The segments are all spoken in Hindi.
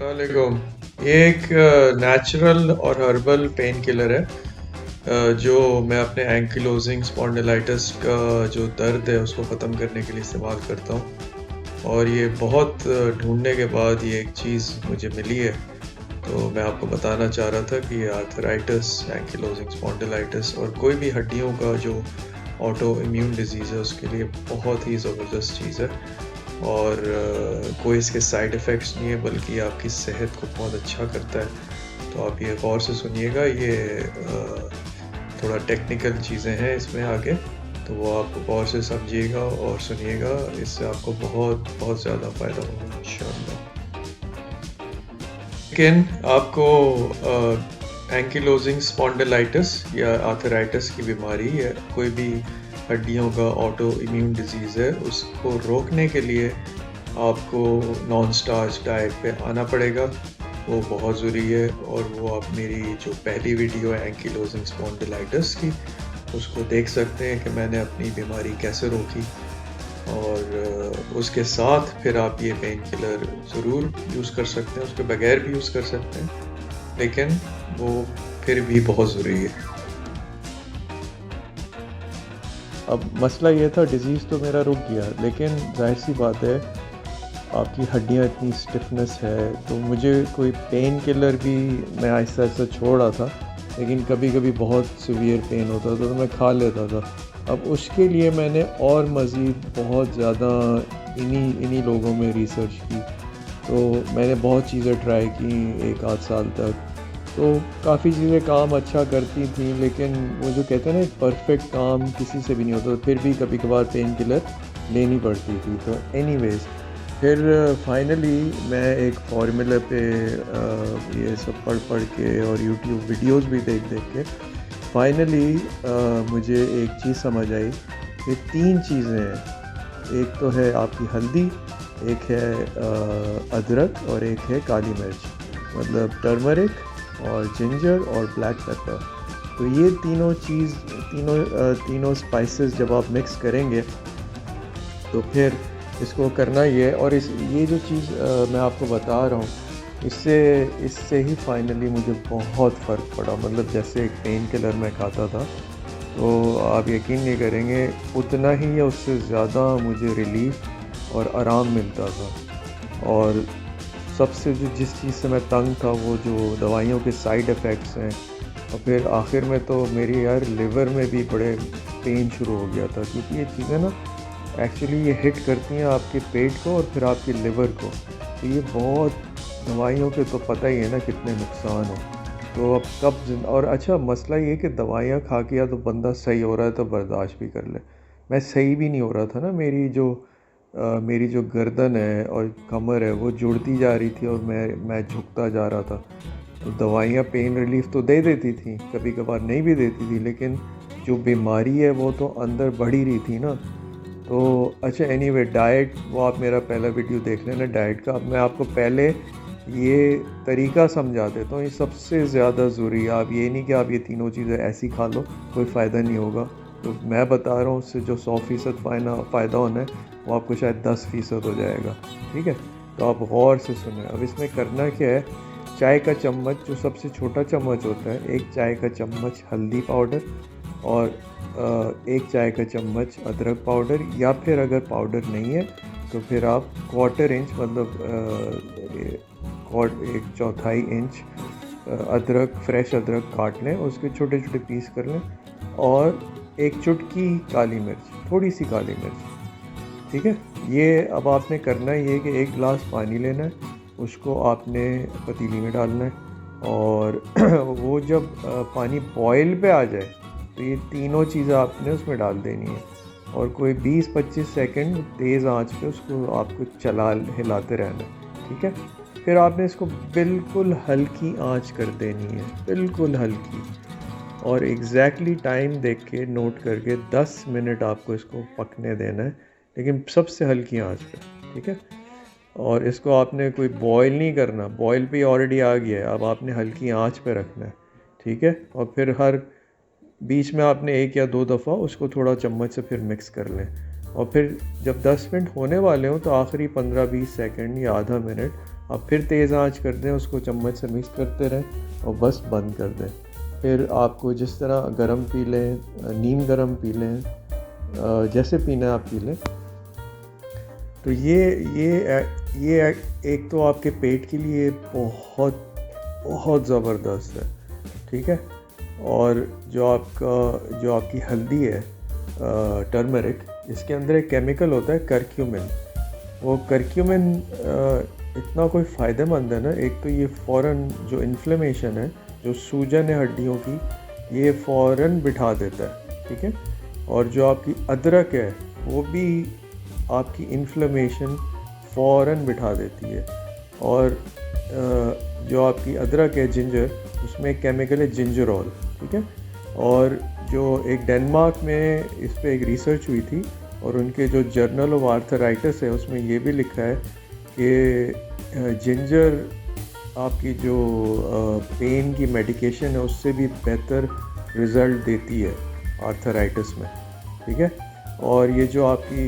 वालेकुम। ये एक नेचुरल और हर्बल पेन किलर है, जो मैं अपने एंकिलोजिंग स्पॉन्डिलाइटिस का जो दर्द है उसको ख़त्म करने के लिए इस्तेमाल करता हूँ। और ये बहुत ढूंढने के बाद ये एक चीज़ मुझे मिली है, तो मैं आपको बताना चाह रहा था कि ये आर्थराइटिस, एंकिलोजिंग स्पॉन्डिलाइटिस और कोई भी हड्डियों का जो ऑटो इम्यून डिजीज़ है उसके लिए बहुत ही ज़बरदस्त चीज़ है। और कोई इसके साइड इफ़ेक्ट्स नहीं है, बल्कि आपकी सेहत को बहुत अच्छा करता है। तो आप ये गौर से सुनिएगा, ये थोड़ा टेक्निकल चीज़ें हैं इसमें आगे, तो वो आप गौर से समझिएगा और सुनिएगा, इससे आपको बहुत बहुत ज़्यादा फ़ायदा होगा इंशाअल्लाह। लेकिन आपको एंकिलोजिंग स्पॉन्डिलाइटिस या आर्थराइटिस की बीमारी या कोई भी हड्डियों का ऑटो इम्यून डिजीज़ है, उसको रोकने के लिए आपको नॉन स्टार्च डाइट पे आना पड़ेगा। वो बहुत ज़रूरी है। और वो आप मेरी जो पहली वीडियो है एंकिलोजिंग स्पॉन्डिलाइटिस की, उसको देख सकते हैं कि मैंने अपनी बीमारी कैसे रोकी। और उसके साथ फिर आप ये पेन किलर ज़रूर यूज़ कर सकते हैं, उसके बगैर भी यूज़ कर सकते हैं, लेकिन वो फिर भी बहुत ज़रूरी है। अब मसला ये था, डिज़ीज़ तो मेरा रुक गया, लेकिन ज़ाहिर-सी बात है, आपकी हड्डियाँ इतनी स्टिफनेस है, तो मुझे कोई पेन किलर भी मैं आहिस्ता-आहिस्ता छोड़ रहा था, लेकिन कभी-कभी बहुत सीवियर पेन होता था, तो मैं खा लेता था। अब उसके लिए मैंने और मज़ीद बहुत ज़्यादा इन्हीं लोगों में रिसर्च की, तो मैंने बहुत चीज़ें ट्राई की 1 आध साल तक। तो काफ़ी चीज़ें काम अच्छा करती थी, लेकिन वो जो कहते हैं ना, एक परफेक्ट काम किसी से भी नहीं होता, फिर भी कभी-कभार पेन किलर लेनी पड़ती थी। तो एनीवेज़, फिर फाइनली मैं एक फ़ॉर्मूला पे ये सब पढ़ के और यूट्यूब वीडियोस भी देख के फाइनली मुझे एक चीज़ समझ आई कि 3 चीज़ें हैं। एक तो है आपकी हल्दी, एक है अदरक और एक है काली मिर्च, मतलब टर्मरिक और जिंजर और ब्लैक पेपर। तो ये तीनों स्पाइसेस जब आप मिक्स करेंगे, तो फिर इसको करना ये है। और ये जो चीज़ मैं आपको बता रहा हूँ, इससे ही फाइनली मुझे बहुत फ़र्क पड़ा। मतलब जैसे एक पेन किलर मैं खाता था, तो आप यकीन नहीं करेंगे, उतना ही या उससे ज़्यादा मुझे रिलीफ़ और आराम मिलता था। और सबसे जिस चीज़ से मैं तंग था, वो जो दवाइयों के साइड इफ़ेक्ट्स हैं। और फिर आखिर में तो मेरी लिवर में भी बड़े पेन शुरू हो गया था, क्योंकि ये चीज़ें ना एक्चुअली ये हिट करती हैं आपके पेट को और फिर आपकी लिवर को। तो ये बहुत, दवाइयों के तो पता ही है ना कितने नुकसान हैं। तो अब और अच्छा मसला ये कि दवाइयाँ खा के या तो बंदा सही हो रहा है तो बर्दाश्त भी कर ले। मैं सही भी नहीं हो रहा था ना, मेरी जो गर्दन है और कमर है वो जुड़ती जा रही थी और मैं झुकता जा रहा था। तो दवाइयाँ पेन रिलीफ़ तो दे देती थी, कभी कभार नहीं भी देती थी, लेकिन जो बीमारी है वो तो अंदर बढ़ ही रही थी ना। तो अच्छा एनीवे, डाइट, वो आप मेरा पहला वीडियो देख लेना डाइट का। अब मैं आपको पहले ये तरीका समझा देता हूँ, ये सबसे ज़्यादा ज़रूरी है। आप ये नहीं कि आप ये तीनों चीज़ें ऐसी खा लो, कोई फ़ायदा नहीं होगा। तो मैं बता रहा हूँ, उससे जो 100% फ़ायदा होना है, वो आपको शायद 10% हो जाएगा। ठीक है, तो आप गौर से सुने। अब इसमें करना क्या है, चाय का चम्मच, जो सबसे छोटा चम्मच होता है, 1 चाय का चम्मच हल्दी पाउडर और 1 चाय का चम्मच अदरक पाउडर, या फिर अगर पाउडर नहीं है तो फिर आप 1/4 इंच, मतलब 1/4 इंच अदरक, फ्रेश अदरक काट लें, उसके छोटे छोटे पीस कर लें। और 1 चुटकी काली मिर्च, थोड़ी सी काली मिर्च। ठीक है, ये अब आपने करना ये कि 1 गिलास पानी लेना है, उसको आपने पतीली में डालना है। और वो जब पानी बॉयल पे आ जाए, तो ये तीनों चीज़ें आपने उसमें डाल देनी है। और कोई 20-25 सेकंड तेज़ आंच पे उसको आपको हिलाते रहना है। ठीक है, फिर आपने इसको बिल्कुल हल्की आंच कर देनी है, बिल्कुल हल्की। और एग्जैक्टली टाइम देख के, नोट करके, 10 मिनट आपको इसको पकने देना है, लेकिन सबसे हल्की आंच पे। ठीक है, और इसको आपने कोई बॉयल नहीं करना, बॉयल पे ऑलरेडी आ गया है, अब आपने हल्की आंच पे रखना है। ठीक है, और फिर हर बीच में आपने 1 या 2 दफ़ा उसको थोड़ा चम्मच से फिर मिक्स कर लें। और फिर जब 10 मिनट होने वाले हों, तो आखिरी 15-20 सेकंड या आधा मिनट आप फिर तेज़ आंच कर दें, उसको चम्मच से मिक्स करते रहें और बस बंद कर दें। फिर आपको जिस तरह गरम पी लें, नीम गरम पी लें, जैसे पीना है आप पी लें। तो ये एक तो आपके पेट के लिए बहुत बहुत ज़बरदस्त है, ठीक है। और जो आपकी हल्दी है, टर्मरिक, इसके अंदर एक केमिकल होता है करक्यूमिन। वो करक्यूमिन इतना कोई फ़ायदेमंद है ना, एक तो ये फ़ौरन जो इन्फ्लेमेशन है, जो सूजन है हड्डियों की, ये फ़ौरन बिठा देता है, ठीक है। और जो आपकी अदरक है वो भी आपकी इन्फ्लेमेशन फ़ौरन बिठा देती है। और जो आपकी अदरक है, जिंजर, उसमें एक केमिकल है जिंजरॉल, ठीक है। और जो एक डेनमार्क में इस पे एक रिसर्च हुई थी और उनके जो जर्नल ऑफ आर्थराइटिस है उसमें ये भी लिखा है कि जिंजर आपकी जो पेन की मेडिकेशन है उससे भी बेहतर रिज़ल्ट देती है आर्थराइटिस में, ठीक है। और ये जो आपकी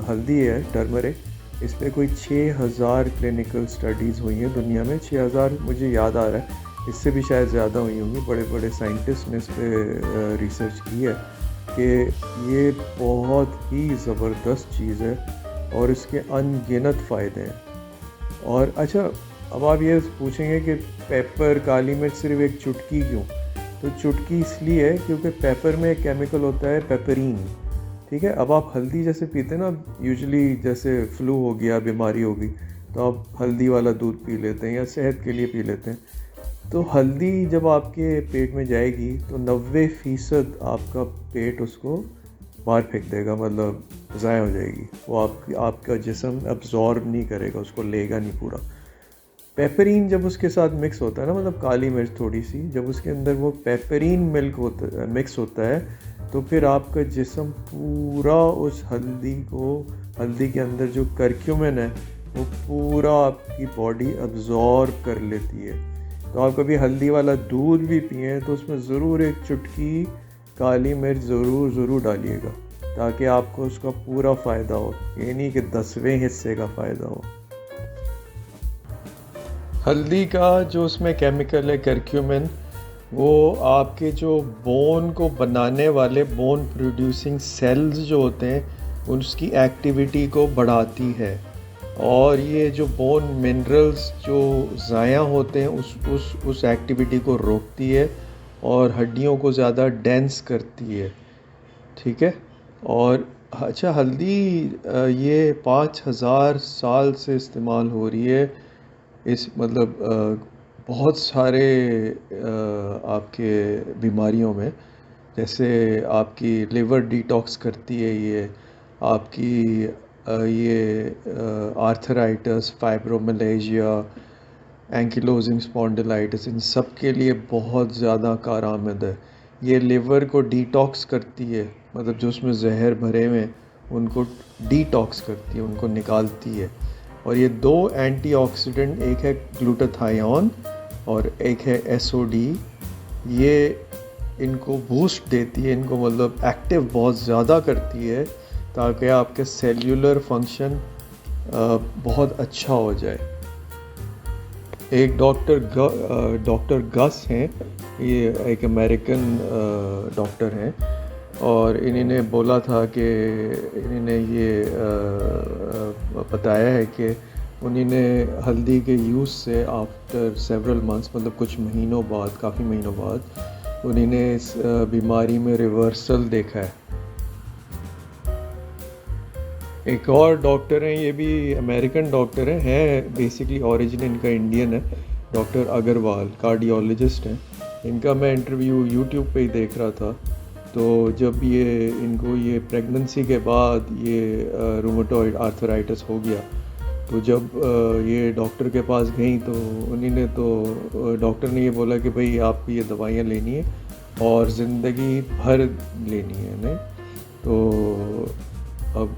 हल्दी है, टर्मरिक, इस पे कोई 6000 क्लिनिकल स्टडीज़ हुई हैं दुनिया में। 6000 मुझे याद आ रहा है, इससे भी शायद ज़्यादा हुई होंगी। बड़े बड़े साइंटिस्ट ने इस पे रिसर्च की है कि ये बहुत ही ज़बरदस्त चीज़ है और इसके अनगिनत फ़ायदे हैं। और अच्छा, अब आप ये पूछेंगे कि पेपर, काली मिर्च सिर्फ एक चुटकी क्यों? तो चुटकी इसलिए है क्योंकि पेपर में एक केमिकल होता है पेपरीन, ठीक है। अब आप हल्दी जैसे पीते हैं ना, यूजुअली जैसे फ्लू हो गया, बीमारी हो गई, तो आप हल्दी वाला दूध पी लेते हैं या सेहत के लिए पी लेते हैं। तो हल्दी जब आपके पेट में जाएगी तो 90% आपका पेट उसको बाहर फेंक देगा, मतलब ज़ाया हो जाएगी वो। आपका जिस्म अब्जॉर्ब नहीं करेगा, उसको लेगा नहीं पूरा। पेपरीन जब उसके साथ मिक्स होता है ना, मतलब काली मिर्च थोड़ी सी, जब उसके अंदर वो पेपरीन मिक्स होता है, तो फिर आपका जिस्म पूरा उस हल्दी के अंदर जो करक्यूमिन है वो पूरा आपकी बॉडी अब्जॉर्ब कर लेती है। तो आप कभी हल्दी वाला दूध भी पिएं तो उसमें ज़रूर एक चुटकी काली मिर्च ज़रूर डालिएगा, ताकि आपको उसका पूरा फ़ायदा हो, ये नहीं कि 10वें हिस्से का फ़ायदा हो। हल्दी का जो उसमें केमिकल है करक्यूमिन, वो आपके जो बोन को बनाने वाले बोन प्रोड्यूसिंग सेल्स जो होते हैं उसकी एक्टिविटी को बढ़ाती है। और ये जो बोन मिनरल्स जो ज़ाया होते हैं उस एक्टिविटी को रोकती है और हड्डियों को ज़्यादा डेंस करती है, ठीक है। और अच्छा, हल्दी ये 5000 साल से इस्तेमाल हो रही है। इस मतलब बहुत सारे आपके बीमारियों में, जैसे आपकी लिवर डिटॉक्स करती है ये, आपकी ये आर्थराइटिस, फाइब्रोमिलेजिया, एंकिलोजिंग स्पॉन्डिलाइटिस, इन सब के लिए बहुत ज़्यादा कारआमद है। ये लिवर को डिटॉक्स करती है, मतलब जो उसमें जहर भरे हुए उनको डिटॉक्स करती है, उनको निकालती है। और ये 2 एंटीऑक्सीडेंट, एक है ग्लूटाथायोन और एक है एसओडी, ये इनको बूस्ट देती है, इनको मतलब एक्टिव बहुत ज़्यादा करती है, ताकि आपके सेल्यूलर फंक्शन बहुत अच्छा हो जाए। एक डॉक्टर गस हैं, ये एक अमेरिकन डॉक्टर हैं, और इन्होंने बोला था कि इन्होंने ये बताया है कि उन्होंने हल्दी के यूज़ से आफ्टर सेवरल मंथ्स, मतलब कुछ महीनों बाद, काफ़ी महीनों बाद, उन्होंने इस बीमारी में रिवर्सल देखा है। एक और डॉक्टर हैं, ये भी अमेरिकन डॉक्टर हैं, बेसिकली ओरिजिन इनका इंडियन है, डॉक्टर अग्रवाल, कार्डियोलॉजिस्ट हैं। इनका मैं इंटरव्यू यूट्यूब पे ही देख रहा था। तो जब इनको ये प्रेगनेंसी के बाद ये रूमेटॉइड आर्थराइटिस हो गया, तो जब ये डॉक्टर के पास गई तो डॉक्टर ने ये बोला कि भाई आपको ये दवाइयाँ लेनी है और ज़िंदगी भर लेनी है इन्हें। तो अब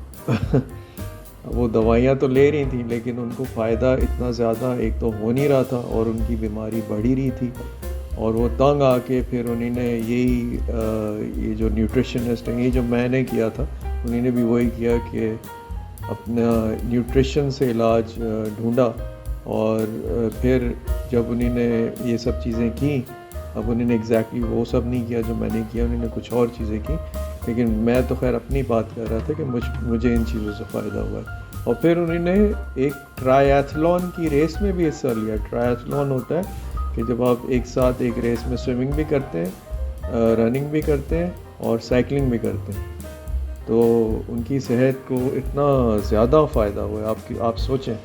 वो दवाइयाँ तो ले रही थी, लेकिन उनको फ़ायदा इतना ज़्यादा एक तो हो नहीं रहा था और उनकी बीमारी बढ़ ही रही थी। और वो तंग आके फिर उन्होंने ये जो न्यूट्रिशनिस्ट है, ये जो मैंने किया था, उन्होंने भी वही किया कि अपना न्यूट्रिशन से इलाज ढूंढा। और फिर जब उन्होंने ये सब चीज़ें की, अब उन्होंने एग्जैक्टली वो सब नहीं किया जो मैंने किया, उन्होंने कुछ और चीज़ें की, लेकिन मैं तो खैर अपनी बात कर रहा था कि मुझे इन चीज़ों से फ़ायदा हुआ है। और फिर उन्होंने एक ट्रायथलॉन की रेस में भी हिस्सा लिया। ट्रायथलॉन होता है कि जब आप एक साथ एक रेस में स्विमिंग भी करते हैं, रनिंग भी करते हैं और साइकिलिंग भी करते हैं, तो उनकी सेहत को इतना ज़्यादा फ़ायदा हुआ है, आप सोचें।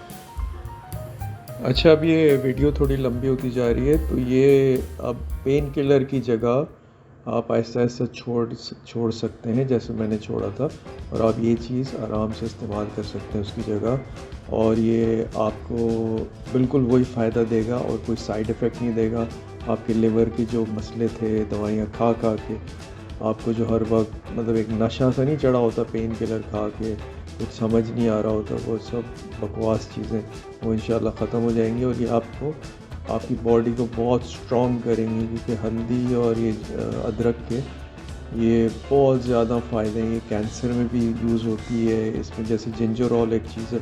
अच्छा, अब ये वीडियो थोड़ी लंबी होती जा रही है, तो ये अब पेन किलर की जगह आप आहिस्ता आहिस्ता छोड़ सकते हैं, जैसे मैंने छोड़ा था, और आप ये चीज़ आराम से इस्तेमाल कर सकते हैं उसकी जगह, और ये आपको बिल्कुल वही फ़ायदा देगा और कोई साइड इफ़ेक्ट नहीं देगा। आपके लिवर के जो मसले थे दवाइयाँ खा खा के, आपको जो हर वक्त मतलब एक नशा सा नहीं चढ़ा होता पेन किलर खा के, कुछ समझ नहीं आ रहा होता, वो सब बकवास चीज़ें वो इंशाल्लाह ख़त्म हो जाएंगी, और ये आपको आपकी बॉडी को बहुत स्ट्रॉन्ग करेंगी, क्योंकि हल्दी और ये अदरक के ये बहुत ज़्यादा फ़ायदे हैं। ये कैंसर में भी यूज़ होती है, इसमें जैसे जिंजर एक चीज़ है,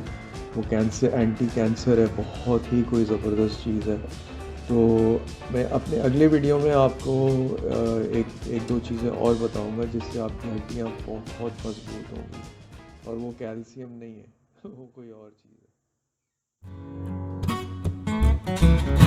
वो कैंसर एंटी कैंसर है, बहुत ही कोई ज़बरदस्त चीज़ है। तो मैं अपने अगले वीडियो में आपको एक दो चीज़ें और बताऊंगा जिससे आपकी हड्डियाँ बहुत मजबूत होंगी, और वो कैल्शियम नहीं है वो कोई और चीज़ है।